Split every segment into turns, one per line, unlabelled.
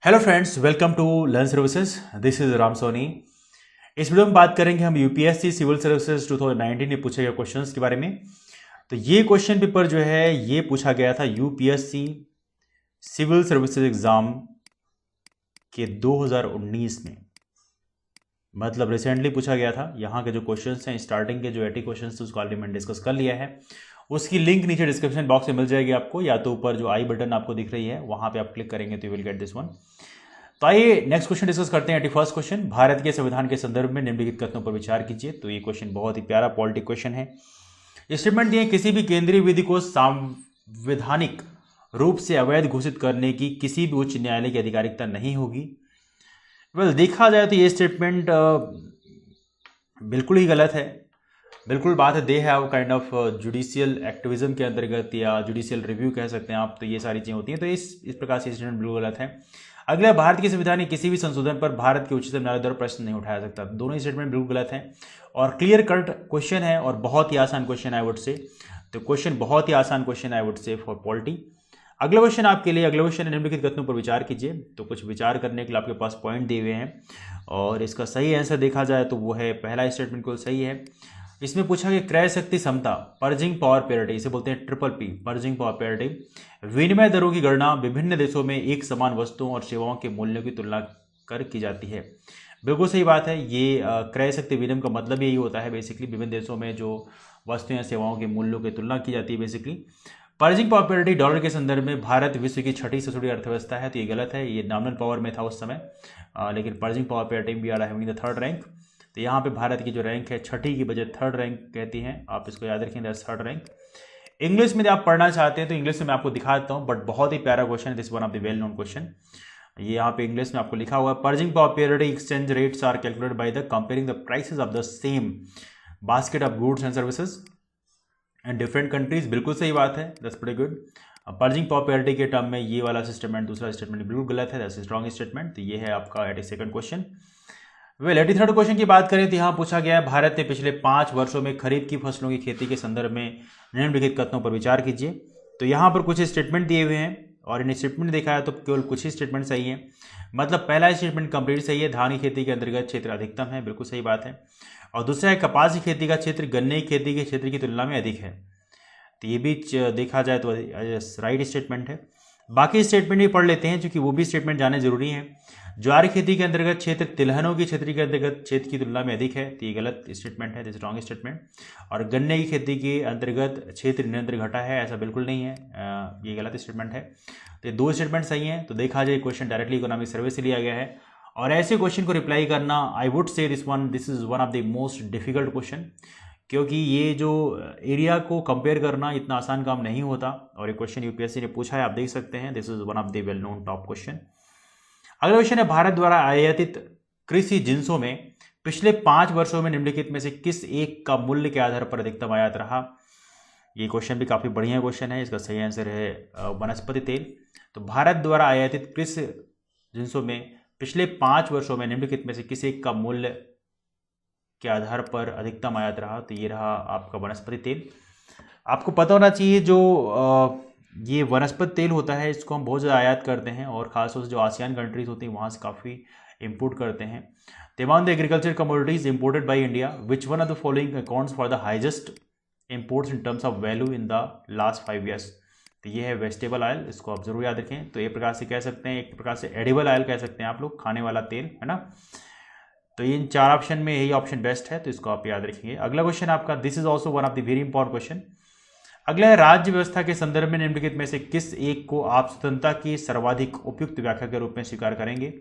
Hello friends, welcome to learn services. This is Ram Soni. इस video में बात करेंगे हम यूपीएससी सिविल सर्विसेज 2019 में पूछे गए क्वेश्चंस के बारे में। तो ये क्वेश्चन पेपर जो है ये पूछा गया था यूपीएससी सिविल सर्विसेज एग्जाम के 2019 में, मतलब रिसेंटली पूछा गया था। यहाँ के जो क्वेश्चंस हैं, स्टार्टिंग के जो 80 क्वेश्चंस थे उसको ऑलरेडी मैंने डिस्कस कर लिया है। उसकी लिंक नीचे डिस्क्रिप्शन बॉक्स में मिल जाएगी आपको, या तो ऊपर जो आई बटन आपको दिख रही है वहाँ पे आप क्लिक करेंगे तो you will get this one. तो आइए नेक्स्ट क्वेश्चन डिस्कस करते हैं। 81st क्वेश्चन, भारत के संविधान के संदर्भ में निम्नलिखित कथनों पर विचार कीजिए। तो ये क्वेश्चन बहुत ही प्यारा पॉलिटिक क्वेश्चन है। स्टेटमेंट दिए, किसी भी केंद्रीय विधि को संवैधानिक रूप से अवैध घोषित करने की किसी भी उच्च न्यायालय की आधिकारिकता नहीं होगी। देखा जाए तो ये स्टेटमेंट बिल्कुल ही गलत है। बिल्कुल बात है, they have kind of judicial activism के अंतर्गत या जुडिशियल रिव्यू कह सकते हैं आप, तो ये सारी चीज़ें होती हैं। तो इस प्रकार से स्टेटमेंट बिल्कुल गलत है। अगला, भारत के संविधान के किसी भी संशोधन पर भारत के उच्चतम न्यायालय द्वारा प्रश्न नहीं उठाया सकता। दोनों ही स्टेटमेंट बिल्कुल गलत हैं और क्लियर कट क्वेश्चन है और बहुत ही आसान क्वेश्चन आई वुड से। तो क्वेश्चन बहुत ही आसान क्वेश्चन आई वुड से फॉर पॉलिटी। अगला क्वेश्चन आपके लिए, अगला क्वेश्चन निम्नलिखित कथनों पर विचार कीजिए। तो कुछ विचार करने के लिए आपके पास पॉइंट दिए हुए हैं और इसका सही आंसर देखा जाए तो वो है पहला स्टेटमेंट को सही है। इसमें पूछा कि क्रय शक्ति समता, पर्जिंग पावर पैरिटी, इसे बोलते हैं triple P, purging power parity, विनिमय दरों की गणना विभिन्न देशों में एक समान वस्तुओं और सेवाओं के मूल्यों की तुलना कर की जाती है। बिल्कुल सही बात है। ये क्रय शक्ति विनिमय का मतलब यही होता है बेसिकली, विभिन्न देशों में जो वस्तुएं या सेवाओं के मूल्यों की तुलना की जाती है basically. Purging power parity, dollar के संदर्भ में भारत विश्व की छठी सबसे बड़ी अर्थव्यवस्था है, तो ये गलत है। ये नॉमिनल पावर में था उस समय, लेकिन purchasing power parity we are having the third rank. तो यहाँ पे भारत की जो रैंक है छठी की बजाय थर्ड रैंक कहती हैं, आप इसको याद रखें, दैट्स थर्ड रैंक। इंग्लिश में आप पढ़ना चाहते हैं तो इंग्लिश में मैं आपको दिखा देता हूँ, बट बहुत ही प्यारा क्वेश्चन है, this one of the well known question. ये यहाँ पे इंग्लिश में आपको लिखा हुआ है, purchasing power parity exchange rates are calculated by the comparing the prices of the same basket of goods and services and different countries. बिल्कुल सही बात है, that's pretty good. Purchasing power parity के टर्म में ये वाला स्टेटमेंट, दूसरा statement बिल्कुल गलत है, दैट्स स्ट्रॉन्ग स्टेटमेंट। तो ये है आपका 82nd क्वेश्चन। 83rd क्वेश्चन की बात करें तो यहाँ पूछा गया है, भारत ने पिछले 5 वर्षों में खरीफ की फसलों की खेती के संदर्भ में निम्नलिखित कथनों पर विचार कीजिए। तो यहाँ पर कुछ स्टेटमेंट दिए हुए हैं और इन स्टेटमेंट देखा है तो केवल कुछ ही स्टेटमेंट सही है। मतलब पहला स्टेटमेंट कंप्लीट सही है, धान की खेती के अंतर्गत क्षेत्र अधिकतम है, बिल्कुल सही बात है। और दूसरा है, कपास की खेती का क्षेत्र गन्ने की खेती के क्षेत्र की तुलना में अधिक है, तो ये भी देखा जाए तो राइट स्टेटमेंट है। बाकी स्टेटमेंट भी पढ़ लेते हैं क्योंकि वो भी स्टेटमेंट जाने जरूरी है। ज्वार खेती के अंतर्गत क्षेत्र तिलहनों की क्षेत्र के अंतर्गत क्षेत्र की तुलना में अधिक है, तो ये गलत स्टेटमेंट है, दिस रॉन्ग स्टेटमेंट। और गन्ने की खेती के अंतर्गत क्षेत्र निरंतर घटा है, ऐसा बिल्कुल नहीं है, ये गलत स्टेटमेंट है। तो ये दो स्टेटमेंट सही हैं। तो देखा जाए क्वेश्चन डायरेक्टली इकोनॉमिक सर्वे से लिया गया है और ऐसे क्वेश्चन को रिप्लाई करना, आई would say this is one of the most difficult question, क्योंकि ये जो एरिया को कंपेयर करना इतना आसान काम नहीं होता और ये क्वेश्चन यूपीएससी ने पूछा है, आप देख सकते हैं, this is one of the well known top question. अगला क्वेश्चन है, भारत द्वारा आयातित कृषि जिंसों में पिछले 5 वर्षों में निम्नलिखित में से किस एक का मूल्य के आधार पर अधिकतम आयात रहा। ये क्वेश्चन भी काफी बढ़िया क्वेश्चन है, इसका सही आंसर है वनस्पति तेल। तो भारत द्वारा आयातित कृषि जिंसों में पिछले 5 वर्षों में निम्नलिखित में से किस एक का मूल्य के आधार पर अधिकतम आयात रहा, तो ये रहा आपका वनस्पति तेल। आपको पता होना चाहिए जो ये वनस्पति तेल होता है इसको हम बहुत ज़्यादा आयात करते हैं और खासतौर से जो आसियान कंट्रीज होती हैं वहाँ से काफ़ी इंपोर्ट करते हैं। Amount the agriculture commodities imported by India, which one of the following accounts for the highest imports in terms of value in the last 5 years. तो ये है वेजिटेबल ऑयल, इसको आप जरूर याद रखें। तो एक प्रकार से कह सकते हैं, एक प्रकार से एडिबल ऑयल कह सकते हैं आप लोग, खाने वाला तेल है ना। तो इन 4 ऑप्शन में यही ऑप्शन बेस्ट है, तो इसको आप याद रखेंगे। अगला क्वेश्चन आपका, this is also one of the very important question. अगला है, राज्य व्यवस्था के संदर्भ में निम्नलिखित में से किस एक को आप स्वतंत्रता की सर्वाधिक उपयुक्त व्याख्या के रूप में स्वीकार करेंगे।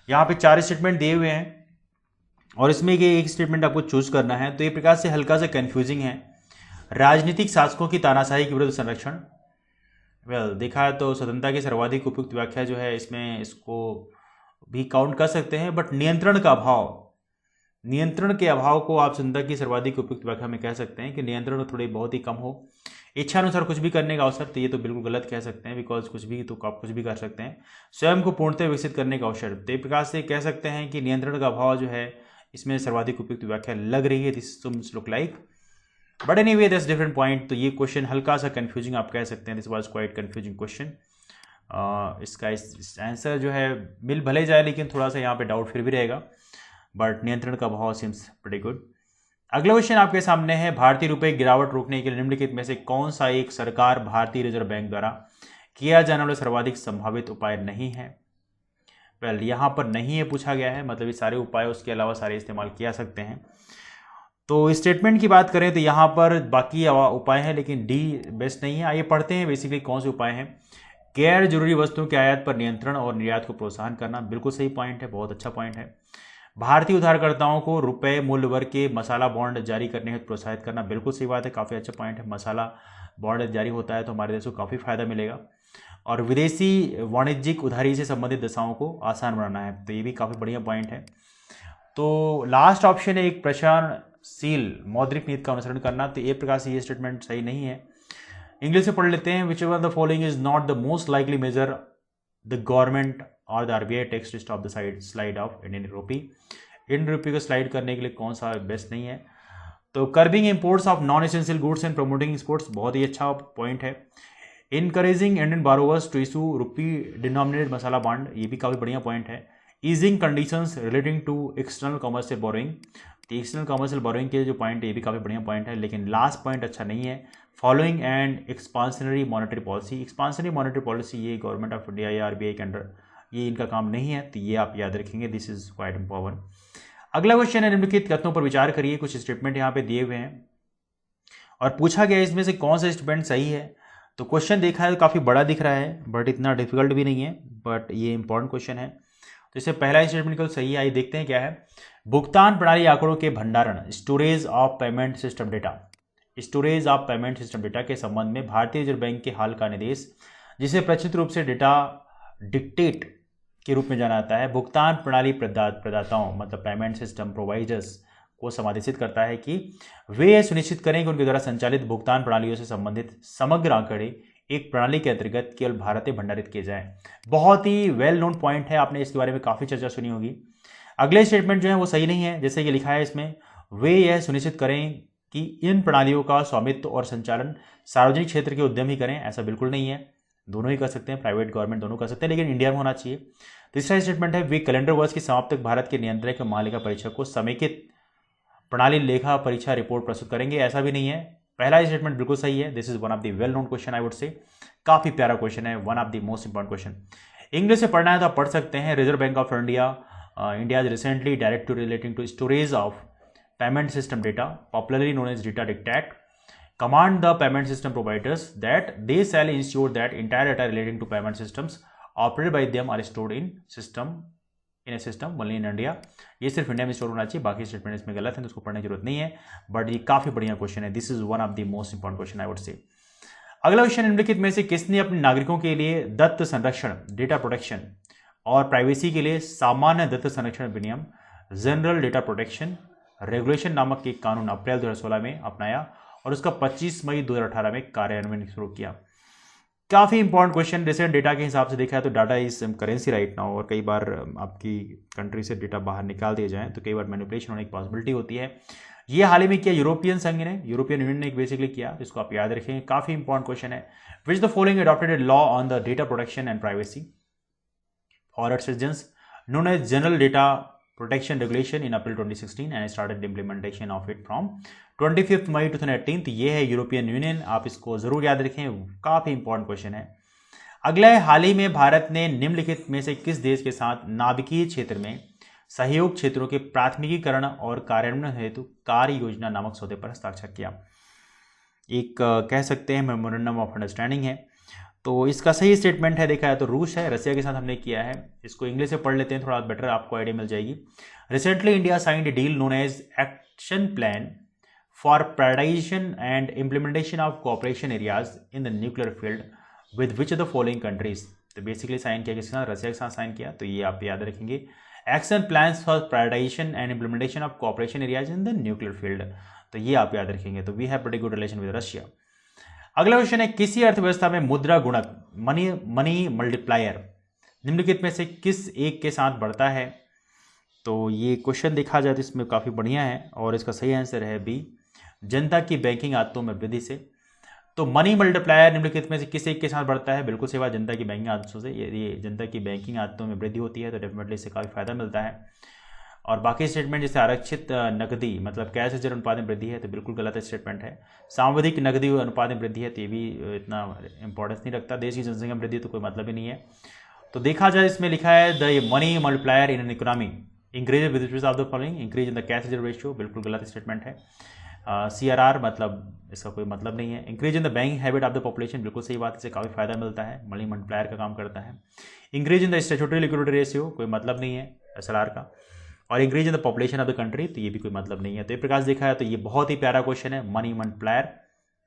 यहाँ पे 4 स्टेटमेंट दिए हुए हैं और इसमें एक स्टेटमेंट आपको चूज करना है। तो ये प्रकार से हल्का सा कंफ्यूजिंग है, राजनीतिक शासकों की तानाशाही के विरुद्ध संरक्षण। देखा है तो स्वतंत्रता की सर्वाधिक उपयुक्त व्याख्या जो है इसमें इसको भी काउंट कर सकते हैं, बट नियंत्रण का अभाव, नियंत्रण के अभाव को आप स्वतंत्रता की सर्वाधिक उपयुक्त व्याख्या में कह सकते हैं कि नियंत्रण थोड़ी बहुत ही कम हो, इच्छानुसार कुछ भी करने का अवसर, तो ये तो बिल्कुल गलत कह सकते हैं, बिकॉज कुछ भी तो आप कुछ भी कर सकते हैं। स्वयं को पूर्णतः विकसित करने का अवसर, तो एक प्रकार से कह सकते हैं कि नियंत्रण का अभाव जो है इसमें सर्वाधिक उपयुक्त व्याख्या लग रही है, this look like, but anyway that's different point. तो ये क्वेश्चन हल्का सा कंफ्यूजिंग आप कह सकते हैं, this was quite confusing question. इसका आंसर जो है मिल भले जाए, लेकिन थोड़ा सा यहाँ पे डाउट फिर भी रहेगा, बट नियंत्रण का भाव सिम्स प्रीटी गुड। अगला क्वेश्चन आपके सामने है, भारतीय रुपए गिरावट रोकने के लिए निम्नलिखित में से कौन सा एक सरकार भारतीय रिजर्व बैंक द्वारा किया जाने वाला सर्वाधिक संभावित उपाय नहीं है? वेल, यहाँ पर नहीं है पूछा गया है, मतलब ये सारे उपाय उसके अलावा सारे इस्तेमाल किया सकते हैं। तो स्टेटमेंट की बात करें तो यहाँ पर बाकी उपाय हैं, लेकिन डी बेस्ट नहीं है। आइए पढ़ते हैं बेसिकली कौन से उपाय हैं। गैर जरूरी वस्तुओं के आयात पर नियंत्रण और निर्यात को प्रोत्साहन करना, बिल्कुल सही पॉइंट है, बहुत अच्छा पॉइंट है। भारतीय उधारकर्ताओं को रुपए मूल्य वर्ग के मसाला बॉन्ड जारी करने हेतु प्रोत्साहित करना, बिल्कुल सही बात है, काफ़ी अच्छा पॉइंट है। मसाला बॉन्ड जारी होता है तो हमारे देश को काफ़ी फायदा मिलेगा। और विदेशी वाणिज्यिक उधारी से संबंधित दशाओं को आसान बनाना है, तो ये भी काफ़ी बढ़िया पॉइंट है। तो लास्ट ऑप्शन है एक प्रसारणशील मौद्रिक नीति का अनुसरण करना, तो एक प्रकार से ये स्टेटमेंट सही नहीं है। इंग्लिश से पढ़ लेते हैं। Which ever the following is not the most likely measure the government और the RBI takes to stop the slide of Indian rupee. Indian rupee को स्लाइड करने के लिए कौन सा बेस्ट नहीं है? तो curbing imports of non essential goods and promoting exports, बहुत ही अच्छा पॉइंट है। Encouraging Indian borrowers to issue rupee denominated masala bond, ये भी काफ़ी बढ़िया पॉइंट है। Easing conditions relating to external commercial borrowing, तो एक्सटर्नल कमर्शियल बोरोइंग के जो पॉइंट है ये भी काफ़ी बढ़िया पॉइंट है, लेकिन लास्ट पॉइंट अच्छा नहीं है। Following and expansionary monetary policy, expansionary monetary policy ये गवर्नमेंट ऑफ इंडिया या आरबीआई के अंडर ये इनका काम नहीं है, तो ये आप याद रखेंगे, दिस इज क्वाइट इंपॉर्टेंट। अगला क्वेश्चन है, निम्नलिखित कथनों पर विचार करिए। कुछ स्टेटमेंट यहाँ पे दिए हुए हैं और पूछा गया है इसमें से कौन सा स्टेटमेंट सही है। तो क्वेश्चन देखा है तो काफ़ी बड़ा दिख रहा है, बट इतना डिफिकल्ट भी नहीं है, बट ये इंपॉर्टेंट क्वेश्चन है। तो इससे पहला स्टेटमेंट को सही है, आइए देखते हैं क्या है। भुगतान प्रणाली आंकड़ों के भंडारण, storage of payment system data, storage of payment system data के संबंध में भारतीय रिजर्व बैंक के हाल का निर्देश, जिसे प्रचलित रूप से डेटा डिक्टेट के रूप में जाना जाता है, भुगतान प्रणाली प्रदाताओं मतलब पेमेंट सिस्टम प्रोवाइडर्स को समादेशित करता है कि वे यह सुनिश्चित करें कि उनके द्वारा संचालित भुगतान प्रणालियों से संबंधित समग्र आंकड़े एक प्रणाली के अंतर्गत केवल भारत में भंडारित किए जाएं। बहुत ही वेल नोन पॉइंट है, आपने इसके बारे में काफ़ी चर्चा सुनी होगी। अगले स्टेटमेंट जो है वो सही नहीं है, जैसे कि लिखा है इसमें, वे यह सुनिश्चित करें कि इन प्रणालियों का स्वामित्व और संचालन सार्वजनिक क्षेत्र के उद्यम ही करें, ऐसा बिल्कुल नहीं है, दोनों ही कर सकते हैं, प्राइवेट गवर्नमेंट दोनों कर सकते हैं, लेकिन इंडिया में होना चाहिए। तीसरा स्टेटमेंट है, वे कैलेंडर वर्ष की समाप्ति तक भारत के नियंत्रक महालेखा परीक्षक को समेकित प्रणाली लेखा परीक्षा रिपोर्ट प्रस्तुत करेंगे, ऐसा भी नहीं है। पहला स्टेटमेंट बिल्कुल सही है, this is one of the well known question, I would say काफी प्यारा क्वेश्चन है, one of the most important question. English से पढ़ना है तो आप पढ़ सकते हैं। Reserve bank of India India recently directive relating to storage of payment system data, popularly known as data dictate, command the payment system providers that they shall ensure that entire data relating to payment systems operated by them are stored in a system only in India। ये सिर्फ India में store होना चाहिए, बाकी statement इसमें गलत है तो उसको पढ़ने की जरूरत नहीं है, बट ये काफी बढ़िया क्वेश्चन है, this is one of the most important question I would से। अगला क्वेश्चन, निम्नलिखित में से किसने अपने नागरिकों के लिए दत्त संरक्षण डेटा प्रोटेक्शन और प्राइवेसी के लिए सामान्य दत्त संरक्षण अधिनियम जनरल डेटा प्रोटेक्शन रेगुलेशन नामक एक कानून अप्रैल 2016 में अपनाया और उसका 25 मई 2018 में कार्यान्वयन शुरू किया? काफ़ी इंपॉर्टेंट क्वेश्चन। रिसेंट डेटा के हिसाब से देखा है तो data is currency right now, और कई बार आपकी कंट्री से डेटा बाहर निकाल दिए जाएं तो कई बार मैनिपुलेशन होने की पॉसिबिलिटी होती है। ये हाल ही में किया यूरोपियन संघ ने, यूरोपियन यूनियन ने बेसिकली किया, इसको आप याद रखें, काफ़ी इंपॉर्टेंट क्वेश्चन है। Which the following adopted a law on the data protection and privacy for its citizens known as general data Protection Regulation in April 2016 and started the implementation of it from 25 मई 2018। तो ये है European union, आप इसको जरूर याद रखें, काफी important question है। अगला है, हाल ही में भारत ने निम्नलिखित में से किस देश के साथ नाभिकीय क्षेत्र में सहयोग क्षेत्रों के प्राथमिकीकरण और कार्यान्वयन हेतु कार्य योजना नामक सौदे पर हस्ताक्षर किया? एक कह सकते हैं मेमोरेंडम ऑफ अंडरस्टैंडिंग है। तो इसका सही स्टेटमेंट है देखा है तो रूस है, रसिया के साथ हमने किया है। इसको इंग्लिश से पढ़ लेते हैं, थोड़ा बेटर आपको आइडिया मिल जाएगी। Recently India signed a deal known as action plan for prioritisation and implementation of cooperation areas in the nuclear field with which of the following countries. तो बेसिकली साइन किया किसके साथ? रसिया के साथ साइन किया, तो ये आप याद रखेंगे, action plan for prioritisation and implementation of cooperation areas in the nuclear field, तो ये आप याद रखेंगे। तो we have pretty good relation with Russia. अगला क्वेश्चन है, किसी अर्थव्यवस्था में मुद्रा गुणक मनी मल्टीप्लायर निम्नलिखित में से किस एक के साथ बढ़ता है? तो ये क्वेश्चन देखा जाए तो इसमें काफ़ी बढ़िया है और इसका सही आंसर है बी, जनता की बैंकिंग आदतों में वृद्धि से। तो मनी मल्टीप्लायर निम्नलिखित में से किस एक के साथ बढ़ता है? बिल्कुल सही बात, जनता की बैंकिंग आदतों से। यदि जनता की बैंकिंग आदतों में वृद्धि होती है तो डेफिनेटली इससे काफ़ी फायदा मिलता है। और बाकी स्टेटमेंट जैसे आरक्षित नकदी मतलब कैश रिजर्व अनुपात में वृद्धि है तो बिल्कुल गलत स्टेटमेंट है। सामूहिक नकदी अनुपात में वृद्धि है तो ये भी इतना इंपॉर्टेंस नहीं रखता। देश की जनसंख्या में वृद्धि तो कोई मतलब ही नहीं है। तो देखा जाए इसमें लिखा है the money multiplier in an economy increase with respect of the following, increase in the cash reserve ratio, बिल्कुल गलत स्टेटमेंट है। CRR मतलब इसका कोई मतलब नहीं है। Increase in the banking habit of the population, बिल्कुल सही बात, इससे काफ़ी फायदा मिलता है, मनी मल्टीप्लायर का काम करता है। Increase in the statutory liquidity ratio, कोई मतलब नहीं है SLR का। और increase in the population of the country, तो ये भी कोई मतलब नहीं है। तो ये प्रकार से देखा है तो ये बहुत ही प्यारा क्वेश्चन है, money multiplier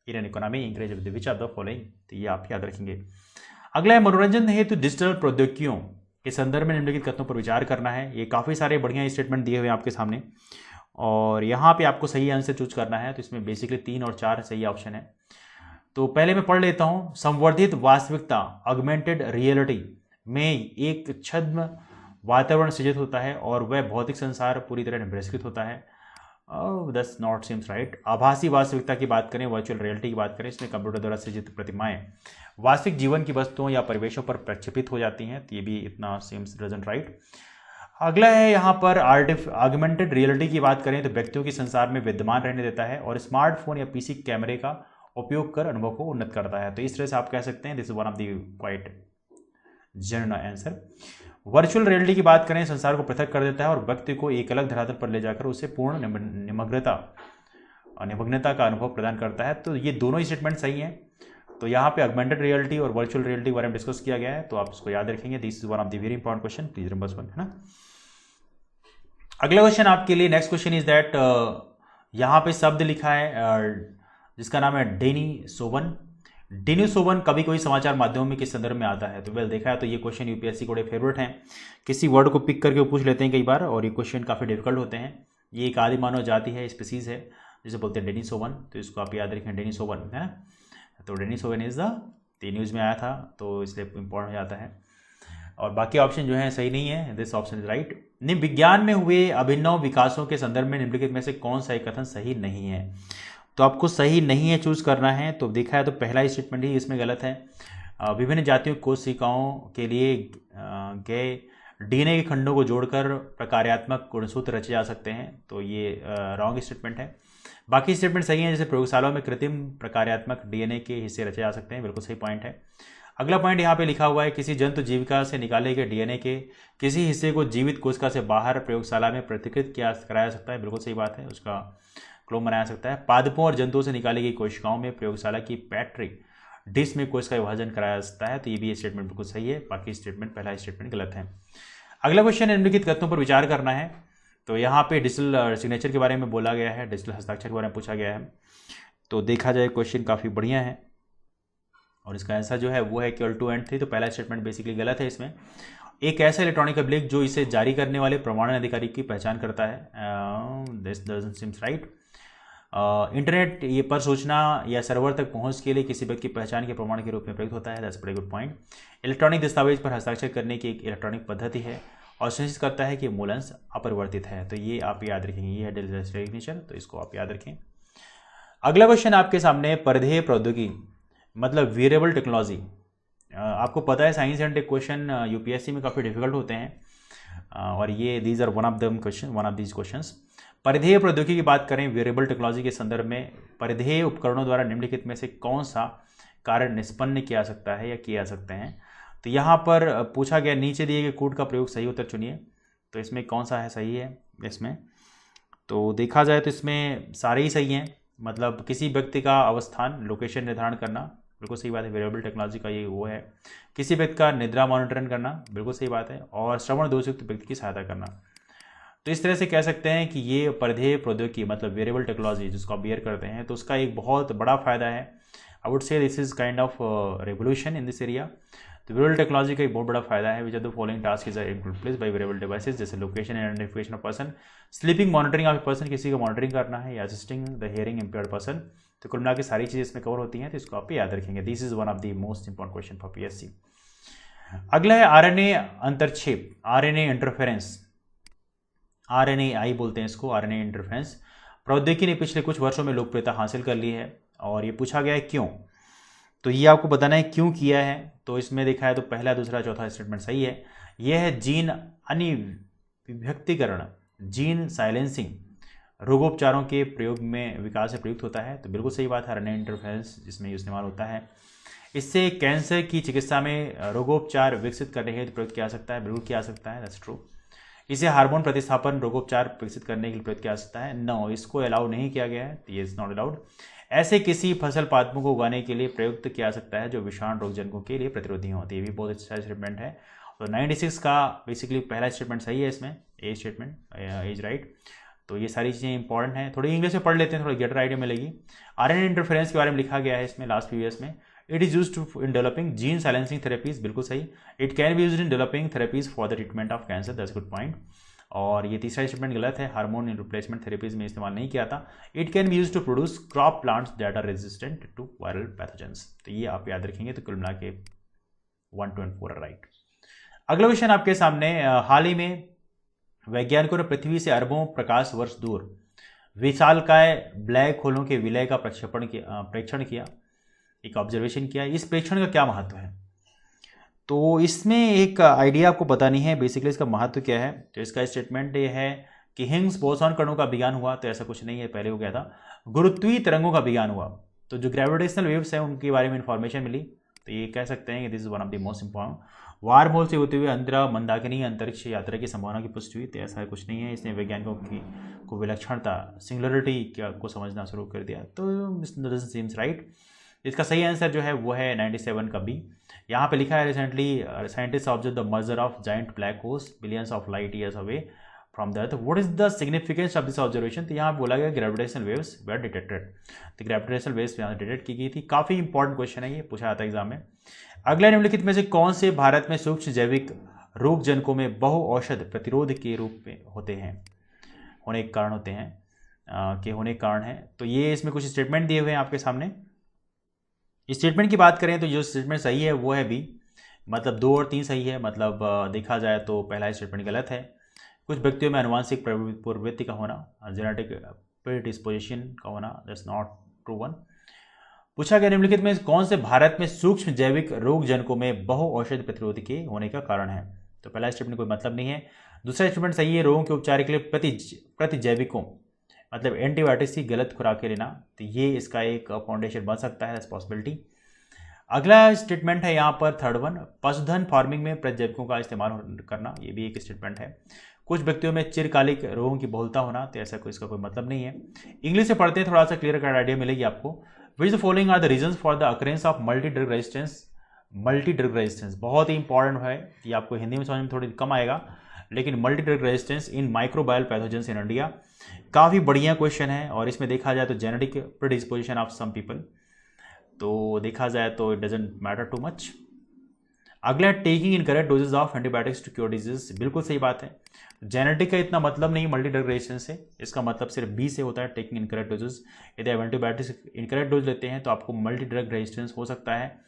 in an economy increase with which of the following, तो ये आप याद रखेंगे। अगला है मनोरंजन हेतु डिजिटल प्रौद्योगिकियों के संदर्भ में निम्नलिखित कथनों पर विचार करना है। ये काफ़ी सारे बढ़िया स्टेटमेंट दिए हुए हैं आपके सामने और यहाँ पे आपको सही आंसर चूज करना है। तो इसमें बेसिकली 3 और 4 सही ऑप्शन है। तो पहले मैं पढ़ लेता हूँ। संवर्धित वास्तविकता ऑगमेंटेड रियलिटी में एक छद्म वातावरण सृजित होता है और वह भौतिक संसार पूरी तरह बहिष्कृत होता है। That's not seems right. आभासी वास्तविकता की बात करें, वर्चुअल रियलिटी की बात करें, इसमें कंप्यूटर द्वारा सृजित प्रतिमाएं वास्तविक जीवन की वस्तुओं या परिवेशों पर प्रक्षेपित हो जाती हैं, तो ये भी इतना सीम्स डजंट राइट। अगला है यहाँ पर ऑगमेंटेड रियलिटी की बात करें तो व्यक्तियों के संसार में विद्यमान रहने देता है और स्मार्टफोन या PC कैमरे का उपयोग कर अनुभव को उन्नत करता है। तो इस तरह से आप कह सकते हैं this is one of the quite general answer. Virtual reality की बात करें, संसार को पृथक कर देता है और व्यक्ति को एक अलग धरातल पर ले जाकर उसे पूर्ण निमग्नता का अनुभव प्रदान करता है। तो ये दोनों ही स्टेटमेंट सही हैं। तो यहाँ पे ऑगमेंटेड रियलिटी और वर्चुअल रियलिटी के बारे में डिस्कस किया गया है, तो आप इसको याद रखेंगे। This is one of the very important question, please remember one, है ना। अगला क्वेश्चन आपके लिए, नेक्स्ट क्वेश्चन इज दैट यहाँ पे शब्द लिखा है जिसका नाम है डेनिसोवन। डेनिसोवन कभी कोई समाचार माध्यमों में किस संदर्भ में आता है? तो वेल देखा है तो ये क्वेश्चन UPSC को बड़े फेवरेट हैं। किसी वर्ड को पिक करके पूछ लेते हैं कई बार और ये क्वेश्चन काफ़ी डिफिकल्ट होते हैं। ये एक आदि मानव जाति है, स्पीसीज है जिसे बोलते हैं डेनिसोवन, तो इसको आप याद रखें, डेनिसोवन, है ना। तो डेनिसोवन इज द न्यूज़ में आया था तो इसलिए इंपॉर्टेंट हो जाता है। और बाकी ऑप्शन जो है सही नहीं है, दिस ऑप्शन इज राइट। विज्ञान में हुए अभिनव विकासों के संदर्भ में निम्नलिखित में से कौन सा एक कथन सही नहीं है? तो आपको सही नहीं है चूज करना है। तो देखा है तो पहला स्टेटमेंट ही इसमें गलत है। विभिन्न जातियों कोशिकाओं के लिए गए DNA के खंडों को जोड़कर प्रकार्यात्मक गुणसूत्र रचे जा सकते हैं, तो ये रॉन्ग स्टेटमेंट है। बाकी स्टेटमेंट सही है, जैसे प्रयोगशालाओं में कृत्रिम प्रकार्यात्मक DNA के हिस्से रचे जा सकते हैं, बिल्कुल सही पॉइंट है। अगला पॉइंट यहाँ पे लिखा हुआ है, किसी जंतु जीविका से निकाले गए DNA के किसी हिस्से को जीवित कोशिका से बाहर प्रयोगशाला में पृथक्कृत कराया जा सकता है, बिल्कुल सही बात है, उसका क्लोन बनाया जा सकता है। पादपों और जंतुओं से निकाली गई कोशिकाओं में प्रयोगशाला की पैट्री डिश में कोशिका विभाजन कराया जा सकता है, तो ये भी स्टेटमेंट बिल्कुल सही है। बाकी स्टेटमेंट, पहला स्टेटमेंट गलत है। अगला क्वेश्चन निम्नलिखित कथनों पर विचार करना है। तो यहाँ पे डिजिटल सिग्नेचर के बारे में बोला गया है, डिजिटल हस्ताक्षर के बारे में पूछा गया है। तो देखा जाए क्वेश्चन काफ़ी बढ़िया है और इसका आंसर जो है वो है केवल 2 और 3। तो पहला स्टेटमेंट बेसिकली गलत है। इसमें एक ऐसा इलेक्ट्रॉनिक अभिलेख जो इसे जारी करने वाले प्रमाणन अधिकारी की पहचान करता है, this doesn't seems right. Internet ये पर सूचना या सर्वर तक पहुंच के लिए किसी व्यक्ति की पहचान के प्रमाण के रूप में प्रयुक्त होता है, that's very good point. Electronic दस्तावेज पर हस्ताक्षर करने की एक इलेक्ट्रॉनिक पद्धति है और सुनिश्चित करता है कि मूल अंश अपरिवर्तित है, तो ये आप याद रखेंगे, ये है डिजिटल सिग्नेचर, तो इसको आप याद रखें। अगला क्वेश्चन आपके सामने, परिधेय प्रौद्योगिकी मतलब वेरिएबल टेक्नोलॉजी। आपको पता है science and tech question UPSC में काफ़ी डिफिकल्ट होते हैं और ये these are one of these questions. परिधेय प्रौद्योगिकी की बात करें, वेरिएबल टेक्नोलॉजी के संदर्भ में परिधेय उपकरणों द्वारा निम्नलिखित में से कौन सा कार्य निष्पन्न किया जा सकता है या किया जा सकते हैं? तो यहाँ पर पूछा गया नीचे दिए गए कोड का प्रयोग सही उत्तर चुनिए, तो इसमें कौन सा है सही है इसमें? तो देखा जाए तो इसमें सारे ही सही हैं, मतलब किसी व्यक्ति का अवस्थान लोकेशन निर्धारण करना, बिल्कुल सही बात है, वेरिएबल टेक्नोलॉजी का ये वो है। किसी व्यक्ति का निद्रा मॉनिटरिंग करना, बिल्कुल सही बात है, और श्रवण दोषयुक्त व्यक्ति की सहायता करना। तो इस तरह से कह सकते हैं कि ये परिधेय प्रौद्योगिकी मतलब वेरिएबल टेक्नोलॉजी जिसको आप बियर करते हैं, तो उसका एक बहुत बड़ा फायदा है। I would say this is kind of revolution in this area. तो वेरिएबल टेक्नोलॉजी का एक बहुत बड़ा फायदा है, which are the following task is replace by wearable devices, जैसे location and identification of person, sleeping monitoring of person, किसी का मॉनिटरिंग करना है, या assisting the hearing impaired person. तो कुल मिला के सारी चीज़ें इसमें कवर होती हैं, तो इसको आप याद रखेंगे। This is one of the most important question for PSC। अगला है RNA अंतरक्षेप, RNA इंटरफेरेंस, RNAi बोलते हैं इसको, RNA इंटरफेरेंस प्रौद्योगिकी ने पिछले कुछ वर्षों में लोकप्रियता हासिल कर ली है और ये पूछा गया है क्यों? तो ये आपको बताना है क्यों किया है। तो इसमें देखा है तो पहला, दूसरा, चौथा स्टेटमेंट सही है। यह है जीन अनिविभक्तीकरण, जीन साइलेंसिंग रोगोपचारों के प्रयोग में विकास से प्रयुक्त होता है। तो बिल्कुल सही बात है, आरएनए इंटरफेरेंस जिसमें इस्तेमाल होता है। इससे कैंसर की चिकित्सा में रोगोपचार विकसित करने हेतु प्रयोग किया जा सकता है, बिल्कुल किया जा सकता है, दैट्स ट्रू। इसे हार्मोन प्रतिस्थापन रोगोपचार विकसित करने के लिए प्रयोग किया जा सकता है, नो, इसको अलाउ नहीं किया गया है, ये इज नॉट अलाउड। ऐसे किसी फसल पादपों को उगाने के लिए प्रयुक्त किया जा सकता है जो विषाणु रोगजनकों के लिए प्रतिरोधी होती है, ये भी बहुत अच्छा स्टेटमेंट है। तो 96 का बेसिकली पहला स्टेटमेंट सही है इसमें, ए स्टेटमेंट इज राइट। तो ये सारी चीज़ें इंपॉर्टेंट हैं, थोड़ी इंग्लिश में पढ़ लेते हैं, थोड़ा गेटर आइडिया मिलेगी। आरएनए इंटरफेरेंस के बारे में लिखा गया है इसमें लास्ट फ्यू ईयर्स में। It is used in developing gene silencing therapies, बिल्कुल सही। It can be used in developing therapies for the treatment of cancer, that's good point. और ये तीसरा स्टेटमेंट गलत है, हार्मोन रिप्लेसमेंट थेरेपीज में इस्तेमाल नहीं किया था। It can be used to produce crop plants that are resistant to viral pathogens. तो ये आप याद रखेंगे, तो कुल मिला के 1, 2 and 4 राइट। अगला क्वेश्चन आपके सामने, हाल ही में वैज्ञानिकों ने पृथ्वी से अरबों प्रकाश वर्ष दूर विशालकाय ब्लैक होलों के विलय का प्रेक्षण किया, एक ऑब्जर्वेशन किया। इस प्रेक्षण का क्या महत्व है? तो इसमें एक आइडिया आपको बतानी है, बेसिकली इसका महत्व क्या है। तो इसका स्टेटमेंट ये है कि हिग्स बोसॉन कणों का विज्ञान हुआ, तो ऐसा कुछ नहीं है, पहले हो गया था। गुरुत्वीय तरंगों का विज्ञान हुआ, तो जो ग्रेविटेशनल वेव्स हैं उनके बारे में इंफॉर्मेशन मिली। तो ये कह सकते हैं कि this is one of the most important. Wormhole से होते हुए अंतरा मंदाकिनी अंतरिक्ष यात्रा की संभावना की पुष्टि हुई, तो ऐसा कुछ नहीं है। इसने वैज्ञानिकों को विलक्षणता, सिंगुलरिटी को समझना शुरू कर दिया, तो सीम्स राइट। इसका सही आंसर जो है वो है 97 का बी। यहाँ पे लिखा है recently scientist observe the merger of giant black holes billions of light years away from the earth, what is the significance of this observation. तो यहाँ बोला गया ग्रेविटेशनल वेव्स वेर डिटेक्टेड, तो ग्रेविटेशनल वेव्स यहाँ डिटेक्ट की गई थी। काफ़ी इंपॉर्टेंट क्वेश्चन है, ये पूछा जाता है एग्जाम में। अगला निम्नलिखित में से कौन से भारत में सूक्ष्म जैविक रोग जनकों में बहु औषध प्रतिरोध के रूप में होते हैं, होने के कारण होते हैं, के होने के कारण है। तो ये इसमें कुछ स्टेटमेंट दिए हुए हैं आपके सामने। स्टेटमेंट की बात करें तो जो स्टेटमेंट सही है वो है बी, मतलब 2 और 3 सही है। मतलब देखा जाए तो पहला स्टेटमेंट गलत है। कुछ व्यक्तियों में अनुवांशिक प्रवृत्ति का होना, जेनेटिक प्रीडिस्पोजिशन का होना, दैट्स नॉट ट्रू वन। पूछा गया निम्नलिखित में कौन से भारत में सूक्ष्म जैविक रोग जनकों में बहु औषध प्रतिरोधी के होने का कारण है। तो पहला स्टेटमेंट कोई मतलब नहीं है। दूसरा स्टेटमेंट सही है, रोगों के उपचार के लिए प्रतिजैविकों मतलब एंटीबायोटिक्स की गलत खुराकें लेना, तो ये इसका एक फाउंडेशन बन सकता है, पॉसिबिलिटी। अगला स्टेटमेंट है यहाँ पर थर्ड वन, पशुधन फार्मिंग में प्रतिजैविकों का इस्तेमाल करना, ये भी एक स्टेटमेंट है। कुछ व्यक्तियों में चिरकालिक रोगों की बहुलता होना, तो ऐसा कोई इसका कोई मतलब नहीं है। इंग्लिश से पढ़ते हैं, थोड़ा सा क्लियर कट आइडिया मिलेगी आपको। Which the following are the reasons for the occurrence of multi drug resistance, बहुत ही इंपॉर्टेंट है, ये आपको हिंदी में समझ में थोड़ी कम आएगा, लेकिन multi drug resistance in microbial pathogens in India, काफ़ी बढ़िया क्वेश्चन है। और इसमें देखा जाए तो genetic predisposition of some people, तो देखा जाए तो it doesn't matter too much. अगला, taking incorrect doses of antibiotics to cure disease, बिल्कुल सही बात है। जेनेटिक का इतना मतलब नहीं मल्टी ड्रग रेजिस्टेंस से, इसका मतलब सिर्फ बी से होता है, टेकिंग इनकरेक्ट डोजेज। यदि आप एंटीबायोटिक्स इनकरेक्ट डोज लेते हैं तो आपको मल्टी ड्रग रेजिस्टेंस हो सकता है,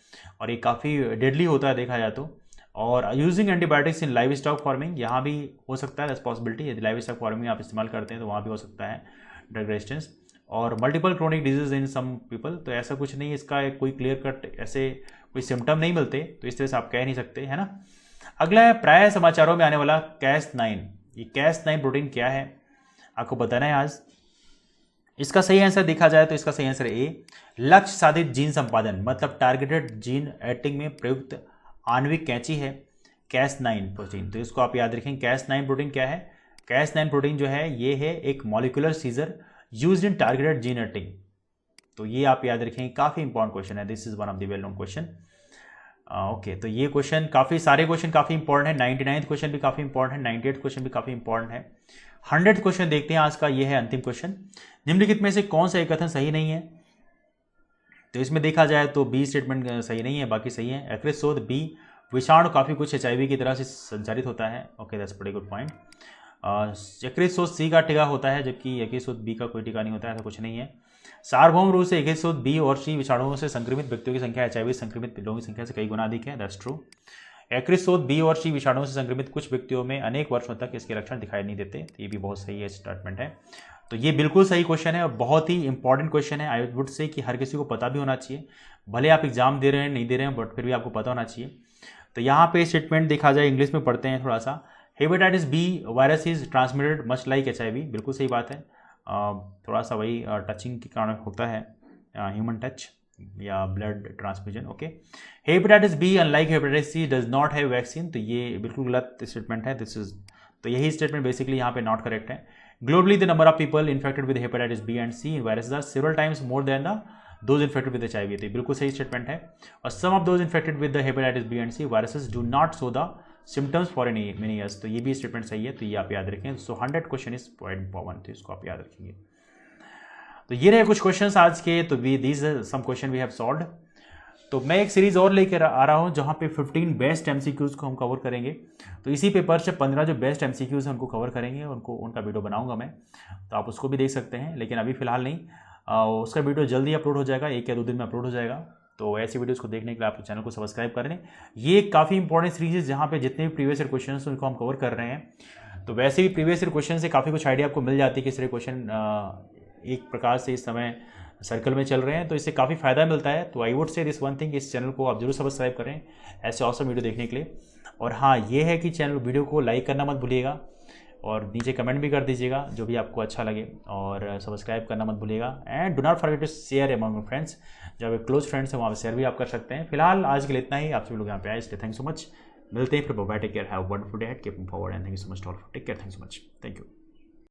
और ये काफ़ी डेडली होता है देखा जाए तो। और यूजिंग एंटीबायोटिक्स इन लाइव स्टॉक फार्मिंग, यहाँ भी हो सकता है, दैट्स पॉसिबिलिटी। यदि लाइव स्टॉक फार्मिंग आप इस्तेमाल करते हैं तो वहाँ भी हो सकता है ड्रग रेजिस्टेंस। और multiple chronic disease in some people, तो ऐसा कुछ नहीं, इसका कोई क्लियर कट ऐसे कोई सिम्टम नहीं मिलते, तो इस तरह से आप कह नहीं सकते, है ना। अगला है प्राय समाचारों में आने वाला Cas9, ये Cas9 प्रोटीन क्या है आपको बताना है आज। इसका सही आंसर देखा जाए तो इसका सही आंसर ए, लक्ष्य साधित जीन संपादन, मतलब टारगेटेड जीन एडिटिंग में प्रयुक्त आणविक कैंची है Cas9 प्रोटीन। तो इसको आप याद रखें, Cas9 प्रोटीन क्या है। Cas9 प्रोटीन जो है ये है एक molecular scissor used in targeted gene editing, तो ये आप याद रखेंगे, काफ़ी इंपॉर्टेंट क्वेश्चन है, this is one of the well known question. Okay, तो ये क्वेश्चन काफ़ी सारे क्वेश्चन काफ़ी इंपॉर्टेंट है। 99th क्वेश्चन भी काफ़ी इंपॉर्टेंट है, 98th क्वेश्चन भी काफ़ी इंपॉर्टेंट है। 100th क्वेश्चन देखते हैं आज का, ये है अंतिम क्वेश्चन। निम्नलिखित में से कौन सा एक कथन सही नहीं है। तो इसमें देखा जाए तो बी स्टेटमेंट सही नहीं है, बाकी सही है। यकृत शोध बी, विषाणु काफ़ी कुछ HIV की तरह से संचारित होता है, okay that's pretty good point. यकृत शोध सी का टीका होता है, जबकि यकृत शोध बी का कोई टीका नहीं होता है, ऐसा कुछ नहीं है। सार्वभौम रूप से यकृत शोध बी और सी विषाणुओं से संक्रमित व्यक्तियों की संख्या HIV संक्रमित लोगों की संख्या से कई गुना अधिक है, दैट्स ट्रू। यकृत शोध बी और सी विषाणुओं से संक्रमित कुछ व्यक्तियों में अनेक वर्षों तक इसके लक्षण दिखाई नहीं देते, तो ये भी बहुत सही है स्टेटमेंट है। तो ये बिल्कुल सही क्वेश्चन है और बहुत ही इंपॉर्टेंट क्वेश्चन है। आई वुड से कि हर किसी को पता भी होना चाहिए, भले आप एग्जाम दे रहे हैं नहीं दे रहे हैं, बट फिर भी आपको पता होना चाहिए। तो यहाँ पे स्टेटमेंट देखा जाए, इंग्लिश में पढ़ते हैं थोड़ा सा। Hepatitis B virus is transmitted much like HIV, बिल्कुल सही बात है। थोड़ा सा वही टचिंग के कारण होता है, ह्यूमन टच या blood transfusion. Okay, hepatitis B unlike hepatitis C does not have vaccine, तो ये बिल्कुल गलत स्टेटमेंट है। दिस इज, तो यही स्टेटमेंट बेसिकली यहाँ पे नॉट करेक्ट है। Globally the number of people infected with hepatitis B and C viruses are several times more than the those infected with HIV, तो बिल्कुल सही स्टेटमेंट है। और some of those infected with the hepatitis B and C viruses do not show the symptoms for many years, तो ये भी statement सही है, तो ये आप याद रखें। सो 100 क्वेश्चन इज पॉइंट 1, तो इसको आप याद रखेंगे। तो ये रहे कुछ क्वेश्चंस आज के, तो we these some question we have solved. तो मैं एक सीरीज और लेकर आ रहा हूँ जहाँ पे 15 बेस्ट MCQs को हम कवर करेंगे। तो इसी पेपर से 15 जो बेस्ट MCQs हैं उनको कवर करेंगे, उनका वीडियो बनाऊंगा मैं, तो आप उसको भी देख सकते हैं, लेकिन अभी फिलहाल नहीं। उसका वीडियो जल्दी अपलोड हो जाएगा, 1 या 2 दिन में अपलोड हो जाएगा। तो ऐसी वीडियोस को देखने के लिए आप चैनल को सब्सक्राइब करें। ये काफ़ी इंपॉर्टेंट सीरीज है जहाँ पे जितने भी प्रीवियस ईयर क्वेश्चन हैं उनको हम कवर कर रहे हैं। तो वैसे भी प्रीवियस ईयर क्वेश्चन से काफ़ी कुछ आइडिया आपको मिल जाती है कि सारे क्वेश्चन एक प्रकार से इस समय सर्कल में चल रहे हैं, तो इससे काफ़ी फ़ायदा मिलता है। तो आई would say this one thing, इस चैनल को आप जरूर सब्सक्राइब करें ऐसे ऑसम वीडियो देखने के लिए। और हाँ, ये है कि चैनल वीडियो को लाइक करना मत भूलिएगा और नीचे कमेंट भी कर दीजिएगा जो भी आपको अच्छा लगे, और सब्सक्राइब करना मत भूलिएगा। And do not forget to share among your friends, जब एक क्लोज फ्रेंड्स है वहाँ पर शेयर भी आप कर सकते हैं। फिलहाल आज के लिए इतना ही, आप सभी लोग यहाँ पे आए, इसलिए थैंक सो मच। मिलते हैं फिर, bye, take care, have wonderful day, keep moving forward and thank you so much all, take care, thank so much, thank you.